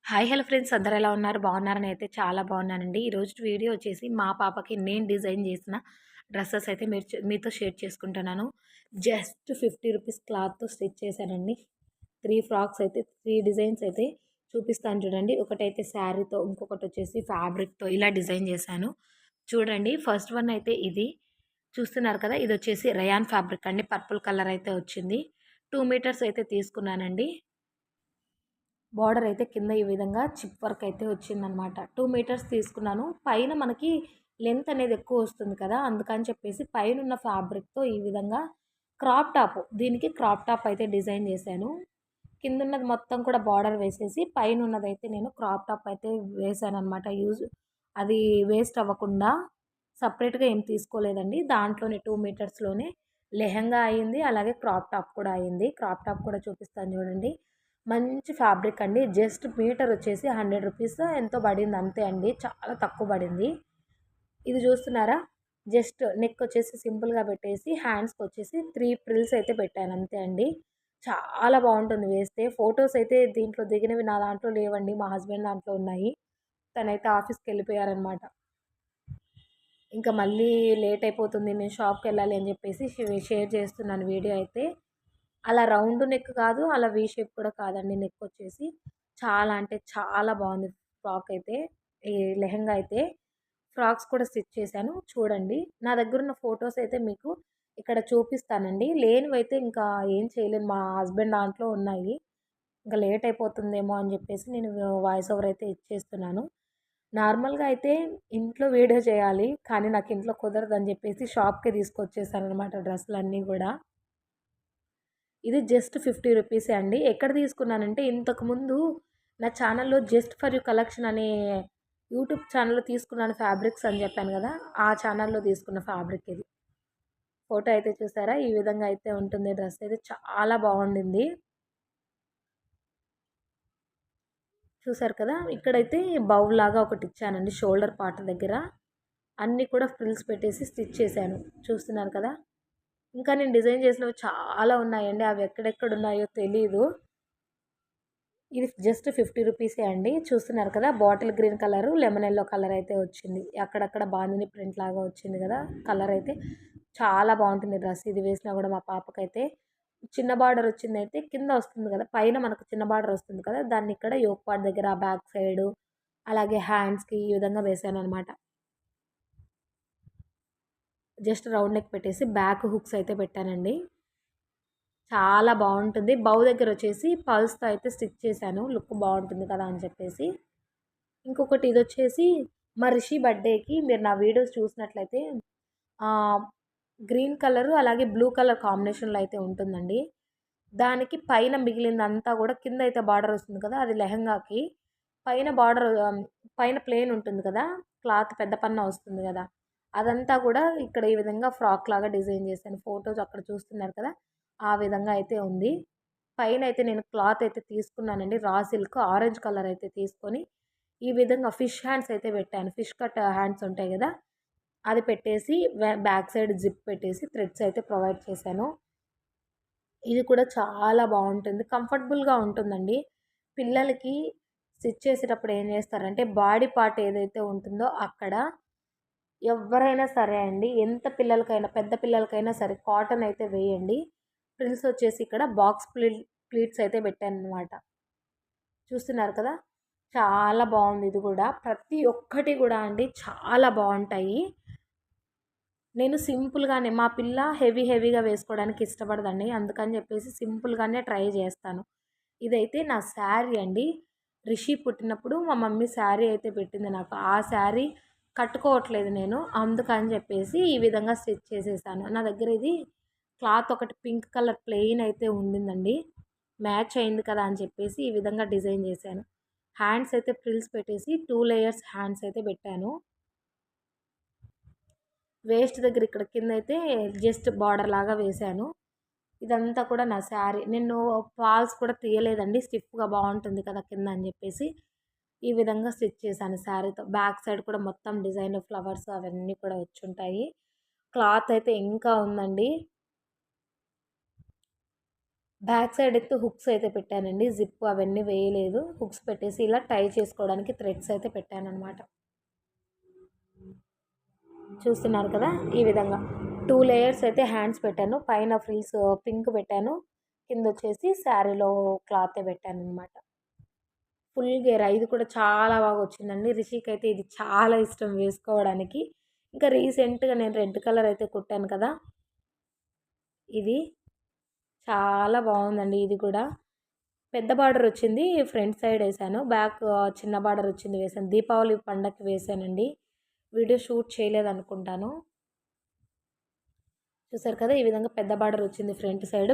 Hi hello friends అందరూ ఎలా ఉన్నారు? బాగున్నారని అయితే చాలా బాగున్నానండి. ఈరోజు వీడియో వచ్చేసి మా పాపకి నేను డిజైన్ చేసిన డ్రెస్సెస్ అయితే మీతో షేర్ చేసుకుంటున్నాను. జస్ట్ 50 రూపీస్ క్లాత్‌తో స్టిచ్ చేశానండి. 3 ఫ్రాక్స్ అయితే 3 డిజైన్స్ అయితే చూపిస్తాను చూడండి. ఒకటైతే శారీతో, ఇంకొకటి వచ్చేసి ఫ్యాబ్రిక్‌తో ఇలా డిజైన్ చేశాను. చూడండి ఫస్ట్ వన్ అయితే ఇది చూస్తున్నారు కదా! ఇది వచ్చేసి రయాన్ ఫ్యాబ్రిక్ అండి. పర్పుల్ కలర్ అయితే వచ్చింది. 2 మీటర్స్ అయితే తీసుకున్నానండి. బార్డర్ అయితే కింద ఈ విధంగా చిప్ వర్క్ అయితే వచ్చిందనమాట. 2 మీటర్స్ తీసుకున్నాను. పైన మనకి లెంత్ అనేది ఎక్కువ వస్తుంది కదా! అందుకని చెప్పేసి పైనున్న ఫ్యాబ్రిక్‌తో ఈ విధంగా క్రాప్ టాప్ దీనికి క్రాప్ టాప్ అయితే డిజైన్ చేశాను. కిందున్నది మొత్తం కూడా బార్డర్ వేసేసి పైనున్నదైతే నేను క్రాప్ టాప్ అయితే వేశాననమాట. అది వేస్ట్ అవ్వకుండా సెపరేట్‌గా ఏం తీసుకోలేదండి. దాంట్లోనే 2 మీటర్స్‌లోనే లెహెంగా అయింది. అలాగే క్రాప్ టాప్ కూడా అయింది. క్రాప్ టాప్ కూడా చూపిస్తాను చూడండి. మంచి ఫ్యాబ్రిక్ అండి. జస్ట్ మీటర్ వచ్చేసి 100 రూపీస్ ఎంతో పడింది అంతే అండి. చాలా తక్కువ పడింది. ఇది చూస్తున్నారా? జస్ట్ నెక్ వచ్చేసి సింపుల్‌గా పెట్టేసి హ్యాండ్స్‌కి వచ్చేసి 3 ఫ్రిల్స్ అయితే పెట్టాను అంతే అండి. చాలా బాగుంటుంది వేస్తే. ఫోటోస్ అయితే దీంట్లో దిగినవి నా దాంట్లో లేవండి. మా హస్బెండ్ దాంట్లో ఉన్నాయి. తనైతే ఆఫీస్‌కెళ్ళిపోయారనమాట. ఇంకా మళ్ళీ లేట్ అయిపోతుంది. నేను షాప్‌కెళ్ళాలి అని చెప్పేసి షేర్ చేస్తున్నాను వీడియో అయితే. అలా రౌండ్ నెక్ కాదు. అలా వి షేప్ కూడా కాదండి నెక్ వచ్చేసి. చాలా అంటే చాలా బాగుంది ఫ్రాక్ అయితే. ఈ లెహెంగా అయితే. ఫ్రాక్స్ కూడా స్టిచ్ చేశాను. చూడండి. నా దగ్గరున్న ఫోటోస్ అయితే మీకు ఇక్కడ చూపిస్తానండి. లేనివైతే ఇంకా ఏం చేయలేను. మా హస్బెండ్ దాంట్లో ఉన్నాయి. ఇంకా లేట్ అయిపోతుందేమో అని చెప్పేసి నేను వాయిస్ ఓవర్ అయితే ఇచ్చేస్తున్నాను. నార్మల్‌గా అయితే ఇంట్లో వీడియో చేయాలి. కానీ నాకు ఇంట్లో కుదరదని చెప్పేసి షాప్‌కే తీసుకొచ్చేసాననమాట డ్రెస్సులన్నీ గూడా. ఇది జస్ట్ 50 రూపీసే అండి. ఎక్కడ తీసుకున్నానంటే ఇంతకుముందు నా ఛానల్‌లో జస్ట్ ఫర్ యూ కలెక్షన్ అనే యూట్యూబ్ ఛానల్‌లో తీసుకున్నాను ఫ్యాబ్రిక్స్ అని చెప్పాను గదా! ఆ ఛానల్‌లో తీసుకున్న ఫ్యాబ్రిక్ ఇది. ఫోటో అయితే చూసారా? ఈ విధంగా అయితే ఉంటుంది డ్రెస్ అయితే చాలా బావుండింది. చూసారు కదా! ఇక్కడైతే బౌల్ లాగా ఒకటిచ్చానండి షోల్డర్ పార్ట్ దగ్గర. అన్నీ కూడా ఫ్రిల్స్ పెట్టేసి స్టిచ్ చేశాను. చూస్తున్నారు కదా! ఇంకా నేను డిజైన్ చేసినవి చాలా ఉన్నాయండి. అవి ఎక్కడెక్కడున్నాయో తెలీదు. ఇది జస్ట్ 50 రూపీసే అండి. చూస్తున్నారు కదా! Bottle green colour, lemon yellow colour అయితే వచ్చింది. అక్కడక్కడ బాందిని ప్రింట్ లాగా వచ్చింది కదా! కలర్ అయితే చాలా బావుంటుంది డ్రెస్. ఇది వేసినా కూడా మా పాపకైతే చిన్న బార్డర్ వచ్చిందయితే కింద వస్తుంది కదా! పైన మనకు చిన్న బార్డర్ వస్తుంది కదా! దాన్ని ఇక్కడ యోక్ పార్ట్ దగ్గర బ్యాక్ సైడు అలాగే హ్యాండ్స్‌కి ఈ విధంగా వేశాననమాట. జస్ట్ రౌండ్ నెక్ పెట్టేసి బ్యాక్ హుక్స్ అయితే పెట్టానండి. చాలా బావుంటుంది. బౌ దగ్గరొచ్చేసి పర్ల్స్‌తో అయితే స్టిచ్ చేశాను. లుక్ బావుంటుంది కదా అని చెప్పేసి. ఇంకొకటి ఇదొచ్చేసి మా రిషి బర్త్‌డేకి మీరు నా వీడియోస్ చూసినట్లయితే ఆహ్, గ్రీన్ కలరు అలాగే బ్లూ కలర్ కాంబినేషన్‌లో అయితే ఉంటుందండి. దానికి పైన మిగిలిందంతా గూడా కిందయితే బార్డర్ వస్తుంది కదా! అది లెహెంగాకి. పైన బార్డర్ పైన ప్లెయిన్ ఉంటుంది కదా! క్లాత్ పెద్ద పన్నా వస్తుంది గదా! అదంతా కూడా ఇక్కడ ఈ విధంగా ఫ్రాక్ లాగా డిజైన్ చేశాను. ఫోటోస్ అక్కడ చూస్తున్నారు కదా! ఆ విధంగా అయితే ఉంది. పైనయితే నేను క్లాత్ అయితే తీసుకున్నానండి. రా సిల్క్ ఆరెంజ్ కలర్ అయితే తీసుకొని, ఈ విధంగా ఫిష్ హ్యాండ్స్ అయితే పెట్టాను. ఫిష్ కట్ హ్యాండ్స్ ఉంటాయి గదా! అది పెట్టేసి బ్యాక్ సైడ్ జిప్ పెట్టేసి థ్రెడ్స్ అయితే ప్రొవైడ్ చేశాను. ఇది కూడా చాలా బావుంటుంది. కంఫర్టబుల్‌గా ఉంటుందండి. పిల్లలకి స్టిచ్ చేసేటప్పుడు ఏం చేస్తారంటే బాడీ పార్ట్ ఏదైతే ఉంటుందో అక్కడ ఎవ్వరైనా సరే అండి. ఎంత పిల్లలకైనా, పెద్ద పిల్లలకైనా సరే కాటన్ అయితే వేయండి. ఫ్రిల్స్ వచ్చేసి ఇక్కడ బాక్స్ ప్లీట్స్ అయితే పెట్టాననమాట. చూస్తున్నారు కదా! చాలా బావుంది ఇది గూడా. ప్రతి ఒక్కటి గూడా అండి చాలా బావుంటాయి. నేను సింపుల్‌గానే మా పిల్ల హెవీగా వేసుకోవడానికి ఇష్టపడదండి. అందుకని జెప్పేసి సింపుల్‌గానే ట్రై జేస్తాను. ఇదైతే నా శారీ అండి. రిషి పుట్టినప్పుడు మా మమ్మీ శారీ అయితే పెట్టింది నాకు. ఆ శారీ కట్టుకోవట్లేదు నేను. అందుకని జెప్పేసి ఈ విధంగా స్టిచ్ చేసేసాను. నా దగ్గర ఇది క్లాత్ ఒకటి పింక్ కలర్ ప్లెయిన్ అయితే ఉండిందండి. మ్యాచ్ అయింది కదా అని చెప్పేసి ఈ విధంగా డిజైన్ జేశాను. హ్యాండ్స్ అయితే ఫ్రిల్స్ పెట్టేసి 2 లేయర్స్ హ్యాండ్స్ అయితే పెట్టాను. వేస్ట్ దగ్గర ఇక్కడ కిందైతే జస్ట్ బార్డర్ లాగా వేశాను. ఇదంతా కూడా నా శారీ. నేను ఫాల్స్ కూడా తీయలేదండి. స్టిఫ్‌గా బావుంటుంది కదా కింద అని జెప్పేసి, ఈ విధంగా స్టిచ్ చేశాను శారీతో. బ్యాక్ సైడ్ కూడా మొత్తం డిజైన్ ఫ్లవర్స్ అవన్నీ కూడా వచ్చుంటాయి. క్లాత్ అయితే ఇంకా ఉందండి. బ్యాక్ సైడ్ అయితే హుక్స్ అయితే పెట్టానండి. జిప్ అవన్నీ వేయలేదు. హుక్స్ పెట్టేసి ఇలా టై చేసుకోవడానికి థ్రెడ్స్ అయితే పెట్టాననమాట. చూస్తున్నారు కదా! ఈ విధంగా 2 లేయర్స్ అయితే హ్యాండ్స్ పెట్టాను. పైన ఫ్రిల్స్ పింక్ పెట్టాను. కిందొచ్చేసి శారీలో క్లాతే పెట్టాననమాట. ఫుల్ గేరా ఇది కూడా చాలా బాగా వచ్చిందండి. రిషికైతే ఇది చాలా ఇష్టం వేసుకోవడానికి. ఇంకా రీసెంట్‌గా నేను రెడ్ కలర్ అయితే కుట్టాను కదా! ఇది చాలా బాగుందండి ఇది కూడా. పెద్ద బార్డర్ వచ్చింది. ఫ్రంట్ సైడ్ వేసాను. బ్యాక్ చిన్న బార్డర్ వచ్చింది వేసాను. దీపావళి పండగకి వేసానండి. వీడియో షూట్ చేయలేదనుకుంటాను. చూసారు కదా! ఈ విధంగా పెద్ద బార్డర్ వచ్చింది ఫ్రంట్ సైడ్.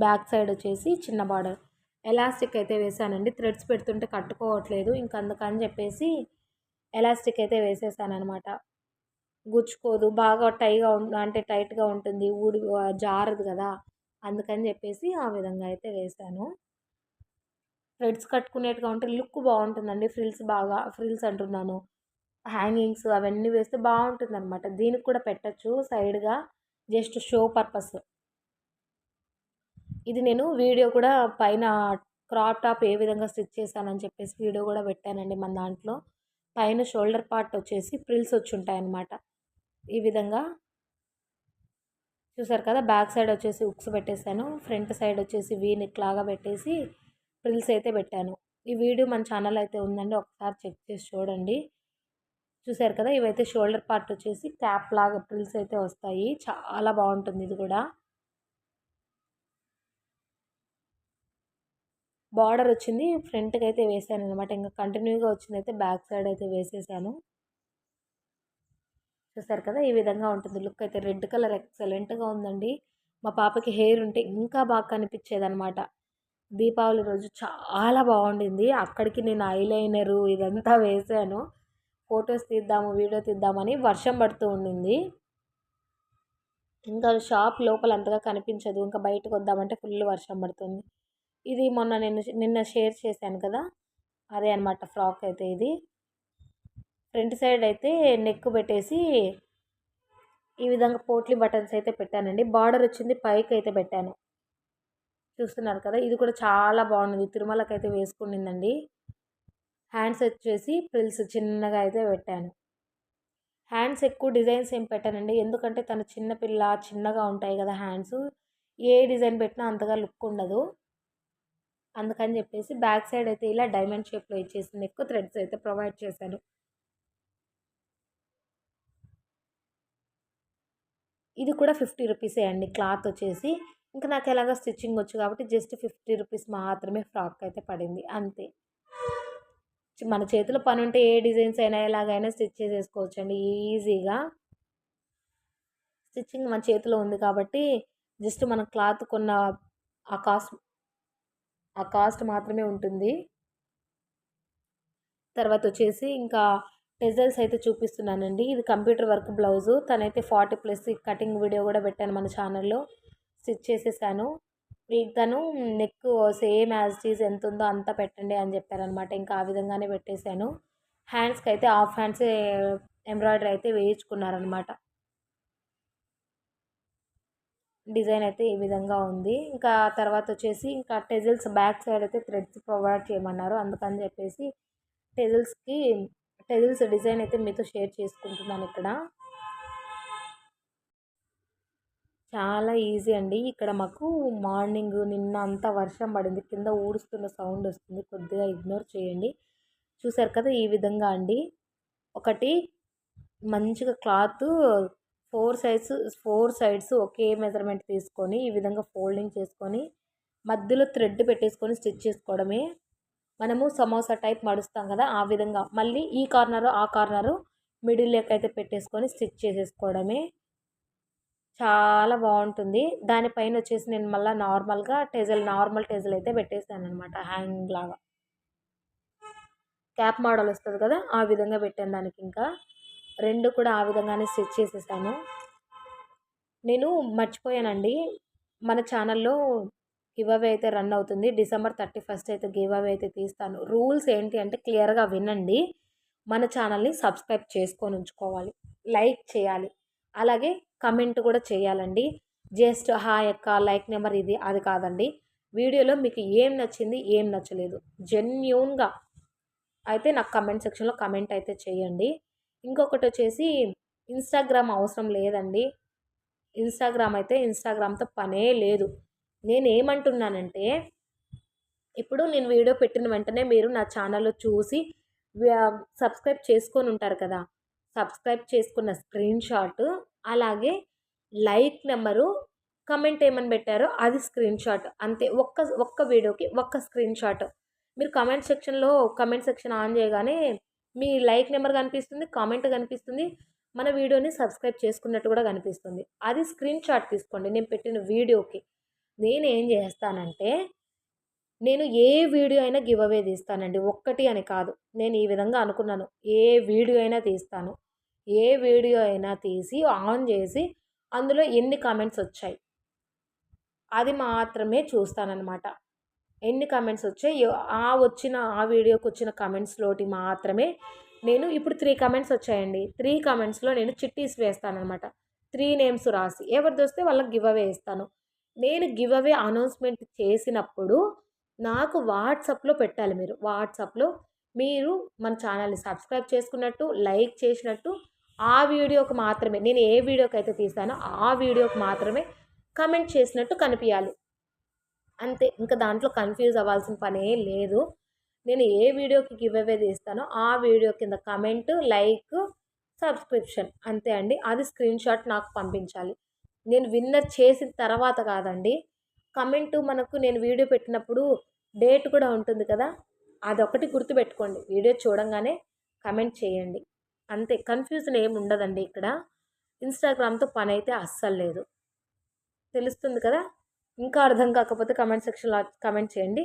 బ్యాక్ సైడ్ వచ్చేసి చిన్న బార్డర్. ఎలాస్టిక్ అయితే వేసానండి. థ్రెడ్స్ పెడుతుంటే కట్టుకోవట్లేదు. ఇంక అందుకని చెప్పేసి ఎలాస్టిక్ అయితే వేసేసాననమాట. గుచ్చుకోదు. బాగా అంటే టైట్‌గా ఉంటుంది. జారదు కదా! అందుకని చెప్పేసి ఆ విధంగా అయితే వేసాను. థ్రెడ్స్ కట్టుకునేట్టుగా ఉంటే లుక్ బాగుంటుందండి. ఫ్రిల్స్ అంటున్నాను. హ్యాంగింగ్స్ అవన్నీ వేస్తే బాగుంటుందనమాట. దీనికి కూడా పెట్టొచ్చు సైడ్‌గా జస్ట్ షో పర్పస్. ఇది నేను వీడియో కూడా పైన క్రాప్ టాప్ ఏ విధంగా స్టిచ్ చేశానని చెప్పేసి వీడియో కూడా పెట్టానండి మన దాంట్లో. పైన షోల్డర్ పార్ట్ వచ్చేసి ఫ్రిల్స్ వచ్చుంటాయన్నమాట. ఈ విధంగా చూసారు కదా! బ్యాక్ సైడ్ వచ్చేసి హుక్స్ పెట్టేశాను. ఫ్రంట్ సైడ్ వచ్చేసి వీ నెక్ లాగా పెట్టేసి ఫ్రిల్స్ అయితే పెట్టాను. ఈ వీడియో మన ఛానల్ అయితే ఉందండి. ఒకసారి చెక్ చేసి చూడండి. చూసారు కదా! ఇవైతే షోల్డర్ పార్ట్ వచ్చేసి క్యాప్ లాగా ఫ్రిల్స్ అయితే వస్తాయి. చాలా బాగుంటుంది ఇది కూడా. బార్డర్ వచ్చింది ఫ్రంట్కి అయితే వేసాను అనమాట. ఇంకా కంటిన్యూగా వచ్చింది అయితే బ్యాక్ సైడ్ అయితే వేసేసాను. చూసారు కదా! ఈ విధంగా ఉంటుంది లుక్ అయితే. రెడ్ కలర్ ఎక్సలెంట్‌గా ఉందండి. మా పాపకి హెయిర్ ఉంటే ఇంకా బాగా కనిపించేదనమాట. దీపావళి రోజు చాలా బాగుండింది. అక్కడికి నేను ఐలైనరు ఇదంతా వేసాను. ఫొటోస్ తీద్దాము, వీడియో తీద్దామని వర్షం పడుతూ ఉండింది. ఇంకా షాప్ లోపల అంతగా కనిపించదు. ఇంకా బయటకు వద్దామంటే ఫుల్ వర్షం పడుతుంది. ఇది మొన్న నిన్న షేర్ చేశాను కదా! అదే అనమాట ఫ్రాక్ అయితే ఇది. ఫ్రంట్ సైడ్ అయితే నెక్ పెట్టేసి ఈ విధంగా పోట్లీ బటన్స్ అయితే పెట్టానండి. బార్డర్ వచ్చింది పైకి అయితే పెట్టాను. చూస్తున్నారు కదా! ఇది కూడా చాలా బాగుంది. తిరుమలకైతే వేసుకునిందండి. హ్యాండ్స్ వచ్చేసి ఫ్రిల్స్ చిన్నగా అయితే పెట్టాను. హ్యాండ్స్ ఎక్కువ డిజైన్స్ ఏం పెట్టానండి. ఎందుకంటే తను చిన్నపిల్ల చిన్నగా ఉంటాయి కదా హ్యాండ్స్. ఏ డిజైన్ పెట్టినా అంతగా లుక్ ఉండదు. అందుకని చెప్పేసి బ్యాక్ సైడ్ అయితే ఇలా డైమండ్ షేప్లో ఇచ్చేసి నెక్ థ్రెడ్స్ అయితే ప్రొవైడ్ చేశాను. ఇది కూడా 50 రూపీసే అండి క్లాత్ వచ్చేసి. ఇంకా నాకు ఎలాగో స్టిచ్చింగ్ వచ్చు కాబట్టి జస్ట్ 50 రూపీస్ మాత్రమే ఫ్రాక్ అయితే పడింది అంతే. మన చేతిలో పని ఉంటే ఏ డిజైన్స్ అయినా ఎలాగైనా స్టిచ్ చేసేసుకోవచ్చండి ఈజీగా. స్టిచ్చింగ్ మన చేతిలో ఉంది కాబట్టి జస్ట్ మనం క్లాత్ కొన్న ఆ కాస్ట్ మాత్రమే ఉంటుంది. తర్వాత వచ్చేసి ఇంకా టెజల్స్ అయితే చూపిస్తున్నానండి. ఇది కంప్యూటర్ వర్క్ బ్లౌజు. తనైతే 40+ కటింగ్ వీడియో కూడా పెట్టాను మన ఛానల్లో. స్టిచ్ చేసేసాను. తను neck same as it is ఎంత ఉందో అంత పెట్టండి అని చెప్పారనమాట. ఇంకా ఆ విధంగానే పెట్టేశాను. హ్యాండ్స్కి అయితే హాఫ్ హ్యాండ్స్ ఎంబ్రాయిడరీ అయితే వేయించుకున్నారనమాట. డిజైన్ అయితే ఈ విధంగా ఉంది. ఇంకా తర్వాత వచ్చేసి ఇంకా టెజల్స్ బ్యాక్ సైడ్ అయితే థ్రెడ్స్ ప్రొవైడ్ చేయమన్నారు. అందుకని చెప్పేసి టెజల్స్ డిజైన్ అయితే మీతో షేర్ చేసుకుంటున్నాను ఇక్కడ. చాలా ఈజీ అండి. ఇక్కడ మాకు మార్నింగ్ నిన్న అంతా వర్షం పడింది. కింద ఊడుస్తున్న సౌండ్ వస్తుంది. కొద్దిగా ఇగ్నోర్ చేయండి. చూసారు కదా! ఈ విధంగా అండి. ఒకటి మంచిగా క్లాత్ 4 సైడ్స్ ఒకే మెజర్మెంట్ తీసుకొని ఈ విధంగా ఫోల్డింగ్ చేసుకొని మధ్యలో థ్రెడ్ పెట్టేసుకొని స్టిచ్ చేసుకోవడమే. మనము సమోసా టైప్ మడుస్తాం కదా! ఆ విధంగా మళ్ళీ ఈ కార్నరు ఆ కార్నరు మిడిల్లోకి అయితే పెట్టేసుకొని స్టిచ్ చేసేసుకోవడమే. చాలా బాగుంటుంది. దానిపైన వచ్చేసి నేను మళ్ళీ నార్మల్ టెజల్ అయితే పెట్టేసాను అనమాట హ్యాంగింగ్ లాగా. క్యాప్ మోడల్ వస్తుంది కదా! ఆ విధంగా పెట్టాను దానికి. ఇంకా 2 కూడా ఆ విధంగానే స్టిచ్ చేసేసాను. నేను మర్చిపోయానండి. మన ఛానల్లో గివ్ అవే అయితే రన్ అవుతుంది. డిసెంబర్ 31 అయితే గివ్ అవే అయితే తీస్తాను. రూల్స్ ఏంటి అంటే క్లియర్గా వినండి. మన ఛానల్ని సబ్స్క్రైబ్ చేసుకొని ఉంచుకోవాలి, లైక్ చేయాలి, అలాగే కమెంట్ కూడా చేయాలండి. జస్ట్ హాయ్ అక్క, లైక్ నెంబర్ ఇది అది కాదండి. వీడియోలో మీకు ఏం నచ్చింది, ఏం నచ్చలేదు జెన్యూన్గా అయితే నాకు కమెంట్ సెక్షన్లో కమెంట్ అయితే చేయండి. ఇంకొకటి వచ్చేసి ఇన్స్టాగ్రామ్ అవసరం లేదండి. ఇన్స్టాగ్రామ్తో పనే లేదు. నేనేమంటున్నానంటే, ఇప్పుడు నేను వీడియో పెట్టిన వెంటనే మీరు నా ఛానల్లో చూసి సబ్స్క్రైబ్ చేసుకొని ఉంటారు కదా. సబ్స్క్రైబ్ చేసుకున్న స్క్రీన్ షాట్, అలాగే లైక్ నెంబరు, కమెంట్ ఏమని పెట్టారో అది స్క్రీన్ షాట్ అంతే. ఒక్క వీడియోకి ఒక్క స్క్రీన్ షాట్. మీరు కమెంట్ సెక్షన్ ఆన్ చేయగానే మీ లైక్ నెంబర్ కనిపిస్తుంది, కామెంట్ కనిపిస్తుంది, మన వీడియోని సబ్స్క్రైబ్ చేసుకున్నట్టు కూడా కనిపిస్తుంది. అది స్క్రీన్ షాట్ తీసుకోండి నేను పెట్టిన వీడియోకి. నేనేం చేస్తానంటే, నేను ఏ వీడియో అయినా గివ్ అవే తీస్తానండి. ఒక్కటి అని కాదు. నేను ఈ విధంగా అనుకున్నాను. ఏ వీడియో అయినా తీస్తాను. ఏ వీడియో అయినా తీసి ఆన్ చేసి అందులో ఎన్ని కామెంట్స్ వచ్చాయి అది మాత్రమే చూస్తానన్నమాట. ఎన్ని కామెంట్స్ వచ్చాయి ఆ వీడియోకి వచ్చిన కామెంట్స్లోటి మాత్రమే నేను ఇప్పుడు 3 కామెంట్స్ వచ్చాయండి. 3 కామెంట్స్లో నేను చిట్టీస్ వేస్తానన్నమాట. 3 నేమ్స్ రాసి ఎవరిది వస్తే వాళ్ళకి గివ్ అవే ఇస్తాను. నేను గివ్ అవే అనౌన్స్మెంట్ చేసినప్పుడు నాకు వాట్సాప్లో పెట్టాలి. వాట్సాప్లో మీరు మన ఛానల్ని సబ్స్క్రైబ్ చేసుకున్నట్టు, లైక్ చేసినట్టు, ఆ వీడియోకి మాత్రమే, నేను ఏ వీడియోకి అయితే తీసానో ఆ వీడియోకి మాత్రమే కమెంట్ చేసినట్టు కనిపించాలి. అంతే. ఇంకా దాంట్లో కన్ఫ్యూజ్ అవ్వాల్సిన పనే లేదు. నేను ఏ వీడియోకి గివ్ అవే తీస్తానో ఆ వీడియో కింద కమెంట్, లైక్, సబ్స్క్రిప్షన్ అంతే అండి. అది స్క్రీన్ షాట్ నాకు పంపించాలి. నేను విన్నర్ చేసిన తర్వాత కాదండి. కమెంటు మనకు నేను వీడియో పెట్టినప్పుడు డేట్ కూడా ఉంటుంది కదా, అదొకటి గుర్తుపెట్టుకోండి. వీడియో చూడంగానే కమెంట్ చేయండి. అంతే. కన్ఫ్యూజన్ ఏమి ఉండదండి ఇక్కడ. ఇన్స్టాగ్రామ్తో పని అయితే అస్సలు లేదు. తెలుస్తుంది కదా. ఇంకా అర్థం కాకపోతే కమెంట్ సెక్షన్లో కమెంట్ చేయండి.